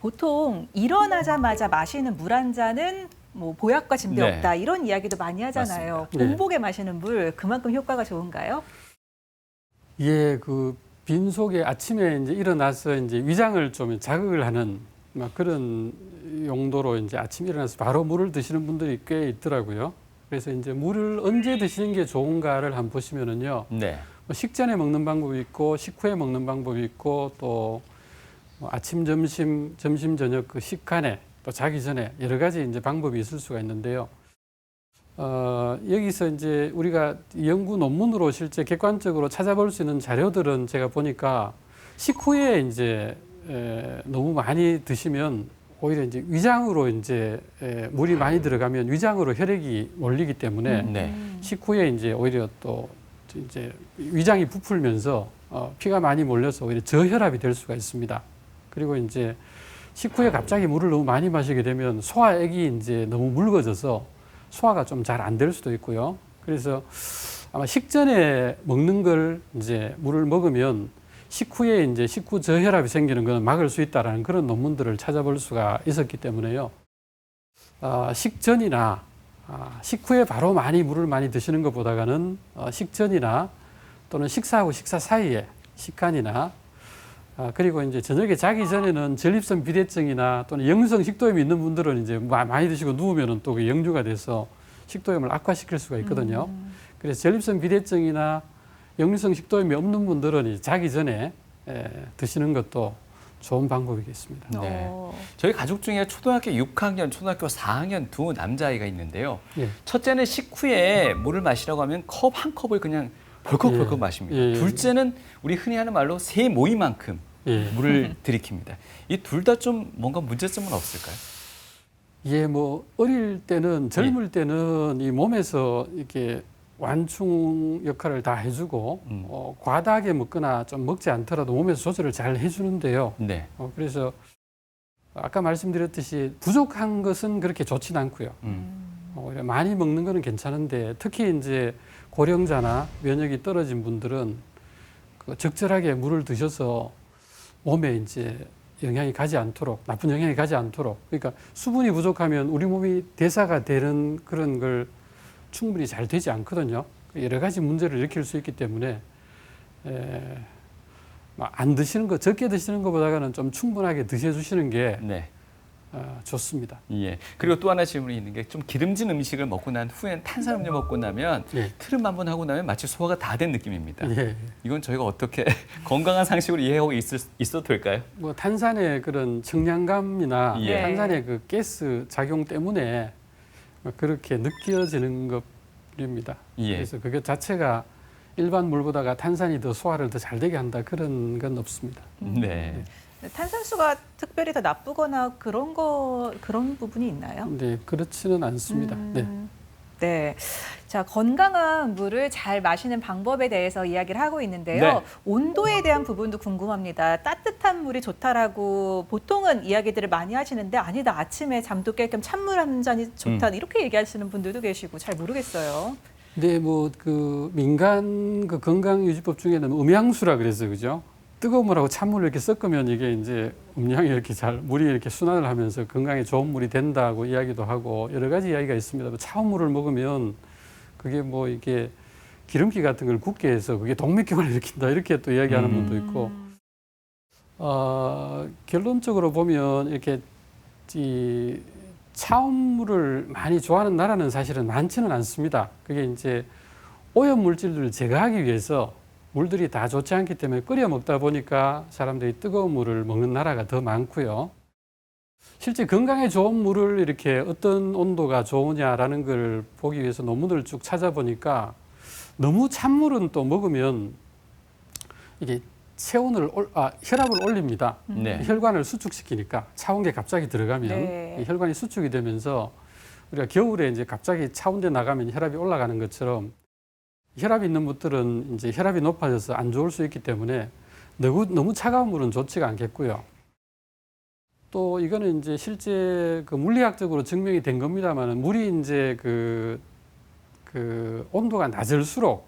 보통 일어나자마자 마시는 물 한 잔은 뭐 보약과 진배 네. 없다 이런 이야기도 많이 하잖아요. 맞습니다. 네. 공복에 마시는 물 그만큼 효과가 좋은가요? 예, 그 빈속에 아침에 이제 일어나서 이제 위장을 좀 자극을 하는 막 그런 용도로 이제 아침 일어나서 바로 물을 드시는 분들이 꽤 있더라고요. 그래서 이제 물을 언제 드시는 게 좋은가를 한번 보시면은요. 네. 뭐 식전에 먹는 방법이 있고 식후에 먹는 방법이 있고 또뭐 아침, 점심, 저녁 그 식간에 또 자기 전에 여러 가지 이제 방법이 있을 수가 있는데요. 여기서 이제 우리가 연구 논문으로 실제 객관적으로 찾아볼 수 있는 자료들은 제가 보니까 식후에 이제 너무 많이 드시면 오히려 이제 위장으로 이제 물이 많이 들어가면 위장으로 혈액이 몰리기 때문에 네. 식후에 이제 오히려 또 이제 위장이 부풀면서 피가 많이 몰려서 오히려 저혈압이 될 수가 있습니다. 그리고 이제 식후에 갑자기 물을 너무 많이 마시게 되면 소화액이 이제 너무 묽어져서 소화가 좀 잘 안 될 수도 있고요. 그래서 아마 식전에 먹는 걸 이제 물을 먹으면 식후에 이제 식후 저혈압이 생기는 건 막을 수 있다라는 그런 논문들을 찾아볼 수가 있었기 때문에요. 식전이나 식후에 바로 물을 많이 드시는 것보다는 식전이나 또는 식사하고 식사 사이에 식간이나 그리고 이제 저녁에 자기 전에는 전립선 비대증이나 또는 역류성 식도염이 있는 분들은 이제 많이 드시고 누우면은 또 그 역류가 돼서 식도염을 악화시킬 수가 있거든요. 그래서 전립선 비대증이나 역류성 식도염이 없는 분들은 이제 자기 전에 드시는 것도 좋은 방법이겠습니다. 네. 저희 가족 중에 초등학교 6학년, 초등학교 4학년 두 남자아이가 있는데요. 예. 첫째는 식후에 물을 마시라고 하면 컵 한 컵을 그냥 벌컥벌컥 예. 마십니다. 예. 둘째는 우리 흔히 하는 말로 새 모이만큼 예. 물을 들이킵니다. 이 둘 다 좀 뭔가 문제점은 없을까요? 예, 뭐 어릴 때는 젊을 때는 이 몸에서 이렇게 완충 역할을 다 해주고 과다하게 먹거나 좀 먹지 않더라도 몸에서 조절을 잘 해주는데요. 네. 그래서 아까 말씀드렸듯이 부족한 것은 그렇게 좋지는 않고요. 오히려 많이 먹는 거는 괜찮은데 특히 이제 고령자나 면역이 떨어진 분들은 그 적절하게 물을 드셔서 몸에 이제 영향이 가지 않도록, 나쁜 영향이 가지 않도록, 그러니까 수분이 부족하면 우리 몸이 대사가 되는 그런 걸 충분히 잘 되지 않거든요. 여러 가지 문제를 일으킬 수 있기 때문에 안 드시는 거, 적게 드시는 것보다는 좀 충분하게 드셔주시는 게 네. 좋습니다. 예. 그리고 또 하나 질문이 있는 게 좀 기름진 음식을 먹고 난 후엔 탄산음료 먹고 나면 예. 트름 한번 하고 나면 마치 소화가 다 된 느낌입니다. 예. 이건 저희가 어떻게 건강한 상식으로 이해하고 있어도 될까요? 뭐 탄산의 그런 청량감이나 예. 탄산의 그 가스 작용 때문에 그렇게 느껴지는 것입니다. 예. 그래서 그게 자체가 일반 물보다가 탄산이 더 소화를 더 잘 되게 한다 그런 건 없습니다. 네. 탄산수가 특별히 더 나쁘거나 그런 부분이 있나요? 네, 그렇지는 않습니다. 네. 네. 자, 건강한 물을 잘 마시는 방법에 대해서 이야기를 하고 있는데요. 네. 온도에 대한 부분도 궁금합니다. 따뜻한 물이 좋다라고 보통은 이야기들을 많이 하시는데 아니다. 아침에 잠도 깰 겸 찬물 한 잔이 좋다. 이렇게 얘기하시는 분들도 계시고 잘 모르겠어요. 네, 뭐 그 민간 그 건강유지법 중에는 음양수라 그래서 그죠? 뜨거운 물하고 찬물을 이렇게 섞으면 이게 이제 음양이 이렇게 물이 이렇게 순환을 하면서 건강에 좋은 물이 된다고 이야기도 하고 여러 가지 이야기가 있습니다. 차운 물을 먹으면 그게 뭐 이게 기름기 같은 걸 굳게 해서 그게 동맥경화를 일으킨다 이렇게 또 이야기하는 분도 있고 결론적으로 보면 이렇게 이 차운 물을 많이 좋아하는 나라는 사실은 많지는 않습니다. 그게 이제 오염 물질들을 제거하기 위해서 물들이 다 좋지 않기 때문에 끓여 먹다 보니까 사람들이 뜨거운 물을 먹는 나라가 더 많고요. 실제 건강에 좋은 물을 이렇게 어떤 온도가 좋으냐라는 걸 보기 위해서 논문을 쭉 찾아보니까 너무 찬물은 또 먹으면 이게 혈압을 올립니다. 네. 혈관을 수축시키니까 차운 게 갑자기 들어가면 네. 혈관이 수축이 되면서 우리가 겨울에 이제 갑자기 차운 데 나가면 혈압이 올라가는 것처럼 혈압이 있는 분들은 이제 혈압이 높아져서 안 좋을 수 있기 때문에 너무 차가운 물은 좋지가 않겠고요. 또 이거는 이제 실제 그 물리학적으로 증명이 된 겁니다만 물이 이제 그 온도가 낮을수록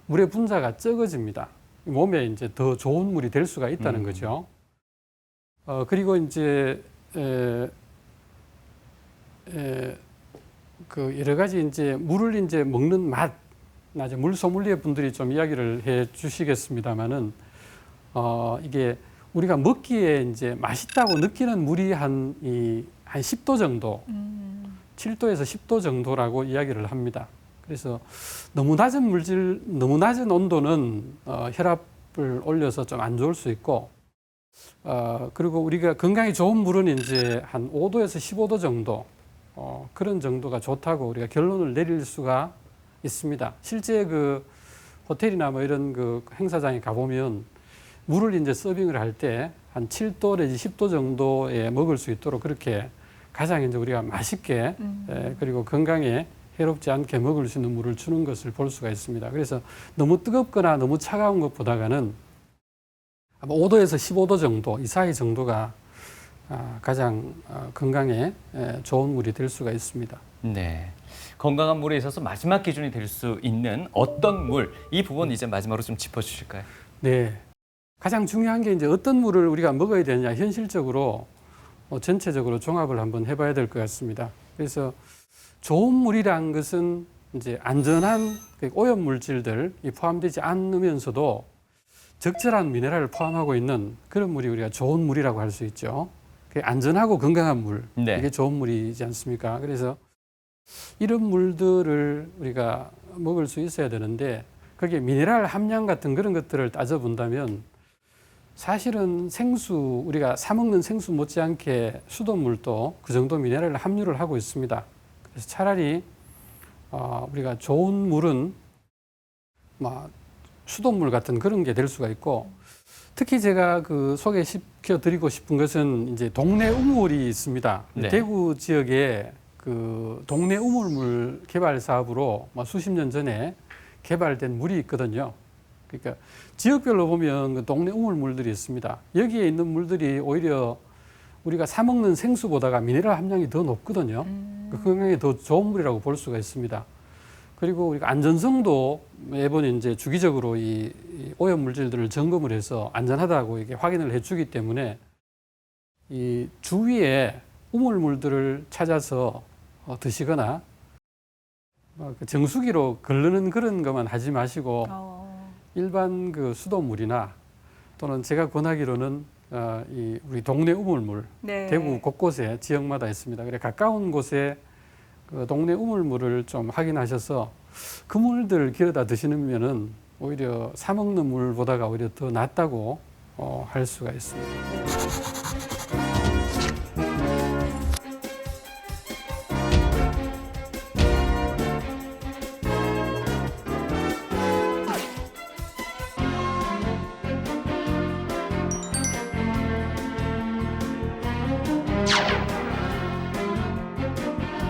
물의 분자가 적어집니다. 몸에 이제 더 좋은 물이 될 수가 있다는 거죠. 그리고 이제 그 여러 가지 이제 물을 이제 먹는 맛, 나중에 물 소믈리에 분들이 좀 이야기를 해 주시겠습니다만은 이게 우리가 먹기에 이제 맛있다고 느끼는 물이 한 10도 정도, 7도에서 10도 정도라고 이야기를 합니다. 그래서 너무 낮은 물질, 너무 낮은 온도는 혈압을 올려서 좀 안 좋을 수 있고, 그리고 우리가 건강에 좋은 물은 이제 한 5도에서 15도 정도, 그런 정도가 좋다고 우리가 결론을 내릴 수가 있습니다. 실제 그 호텔이나 뭐 이런 그 행사장에 가보면 물을 이제 서빙을 할 때 한 7도 내지 10도 정도에 먹을 수 있도록 그렇게 가장 이제 우리가 맛있게 그리고 건강에 해롭지 않게 먹을 수 있는 물을 주는 것을 볼 수가 있습니다. 그래서 너무 뜨겁거나 너무 차가운 것보다는 아마 5도에서 15도 정도 이 사이 정도가 가장 건강에 좋은 물이 될 수가 있습니다. 네. 건강한 물에 있어서 마지막 기준이 될 수 있는 어떤 물, 이 부분 이제 마지막으로 좀 짚어주실까요? 네. 가장 중요한 게 이제 어떤 물을 우리가 먹어야 되느냐, 현실적으로 전체적으로 종합을 한번 해봐야 될 것 같습니다. 그래서 좋은 물이란 것은 이제 안전한 오염 물질들이 포함되지 않으면서도 적절한 미네랄을 포함하고 있는 그런 물이 우리가 좋은 물이라고 할 수 있죠. 안전하고 건강한 물, 네. 이게 좋은 물이지 않습니까? 그래서 이런 물들을 우리가 먹을 수 있어야 되는데 거기에 미네랄 함량 같은 그런 것들을 따져본다면 사실은 생수, 우리가 사 먹는 생수 못지않게 수돗물도 그 정도 미네랄 함유를 하고 있습니다. 그래서 차라리 우리가 좋은 물은 수돗물 같은 그런 게 될 수가 있고, 특히 제가 그 소개시켜 드리고 싶은 것은 이제 동네 우물이 있습니다. 네. 대구 지역에 그 동네 우물물 개발 사업으로 수십 년 전에 개발된 물이 있거든요. 그러니까 지역별로 보면 그 동네 우물물들이 있습니다. 여기에 있는 물들이 오히려 우리가 사 먹는 생수보다가 미네랄 함량이 더 높거든요. 그 건강에 더 좋은 물이라고 볼 수가 있습니다. 그리고 우리가 안전성도 매번 이제 주기적으로 이 오염 물질들을 점검을 해서 안전하다고 이게 확인을 해주기 때문에 이 주위에 우물물들을 찾아서 드시거나 정수기로 걸르는 그런 것만 하지 마시고 일반 그 수돗물이나 또는 제가 권하기로는 우리 동네 우물물, 네. 대구 곳곳에 지역마다 있습니다. 그래 가까운 곳에 그 동네 우물물을 좀 확인하셔서 그 물들 길어다 드시면은 오히려 사 먹는 물보다가 오히려 더 낫다고 할 수가 있습니다.